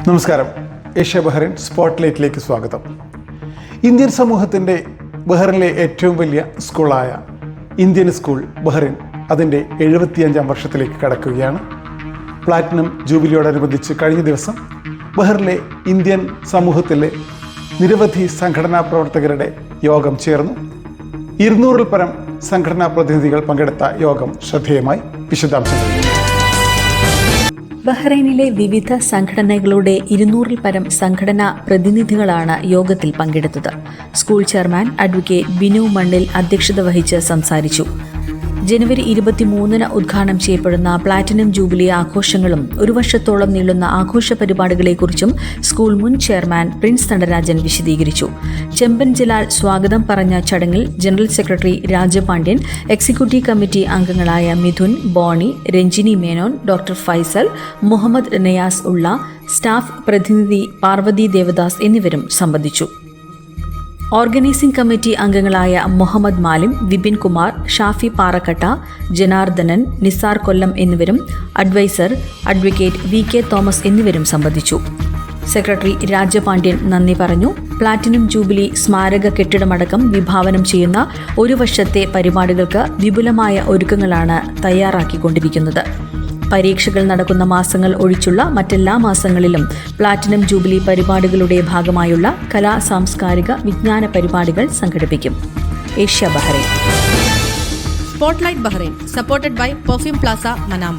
നമസ്കാരം. Asia Bahrain സ്പോട്ട്ലൈറ്റിലേക്ക് സ്വാഗതം. Indian സമൂഹത്തിൻ്റെ ബഹ്റൈനിലെ ഏറ്റവും വലിയ സ്കൂളായ ഇന്ത്യൻ സ്കൂൾ ബഹ്റൈൻ അതിൻ്റെ 75-ാം വർഷത്തിലേക്ക് കടക്കുകയാണ്. പ്ലാറ്റിനം ജൂബിലിയോടനുബന്ധിച്ച് കഴിഞ്ഞ ദിവസം ബഹ്റൈനിലെ ഇന്ത്യൻ സമൂഹത്തിലെ നിരവധി സംഘടനാ പ്രവർത്തകരുടെ യോഗം ചേർന്നു. 200-ൽ പരം സംഘടനാ പ്രതിനിധികൾ പങ്കെടുത്ത യോഗം ശ്രദ്ധേയമായി. വിശദാംശങ്ങൾ. ബഹ്റൈനിലെ വിവിധ സംഘടനകളുടെ 200-ൽ പരം സംഘടനാ പ്രതിനിധികളാണ് യോഗത്തിൽ പങ്കെടുത്തത്. സ്കൂൾ ചെയർമാൻ അഡ്വക്കേറ്റ് ബിനു മണ്ണിൽ അധ്യക്ഷത വഹിച്ച് സംസാരിച്ചു. ജനുവരി 23-ന് ഉദ്ഘാടനം ചെയ്യപ്പെടുന്ന പ്ലാറ്റിനം ജൂബിലി ആഘോഷങ്ങളും ഒരു വർഷത്തോളം നീളുന്ന ആഘോഷ പരിപാടികളെക്കുറിച്ചും സ്കൂൾ മുൻ ചെയർമാൻ പ്രിൻസ് നടരാജൻ വിശദീകരിച്ചു. ചെമ്പൻ ജലാൽ സ്വാഗതം പറഞ്ഞ ചടങ്ങിൽ general secretary Rajapandian, executive committee അംഗങ്ങളായ മിഥുൻ, ബോണി, രഞ്ജിനി മേനോൻ, ഡോക്ടർ ഫൈസൽ, മുഹമ്മദ് നയാസ് ഉള്ള, സ്റ്റാഫ് പ്രതിനിധി പാർവതി ദേവദാസ് എന്നിവരും സംബന്ധിച്ചു. ഓർഗനൈസിംഗ് കമ്മിറ്റി അംഗങ്ങളായ മുഹമ്മദ് മാലിം, വിപിൻ കുമാർ, ഷാഫി പാറക്കട്ട, ജനാർദ്ദനൻ, നിസാർ കൊല്ലം എന്നിവരും അഡ്വൈസർ അഡ്വക്കേറ്റ് VK തോമസ് എന്നിവരും സംബന്ധിച്ചു. സെക്രട്ടറി രാജപാണ്ഡ്യൻ നന്ദി പറഞ്ഞു. പ്ലാറ്റിനം ജൂബിലി സ്മാരക കെട്ടിടമടക്കം വിഭാവനം ചെയ്യുന്ന ഒരു വർഷത്തെ പരിപാടികൾക്ക് വിപുലമായ ഒരുക്കങ്ങളാണ് തയ്യാറാക്കിക്കൊണ്ടിരിക്കുന്നത്. പരീക്ഷകൾ നടക്കുന്ന മാസങ്ങൾ ഒഴിച്ചുള്ള മറ്റെല്ലാ മാസങ്ങളിലും പ്ലാറ്റിനം ജൂബിലി പരിപാടികളുടെ ഭാഗമായുള്ള കലാ സാംസ്കാരിക വിജ്ഞാന പരിപാടികൾ സംഘടിപ്പിക്കും. Asia Bahrain. Spotlight Bahrain, supported by Perfume Plaza, Manama.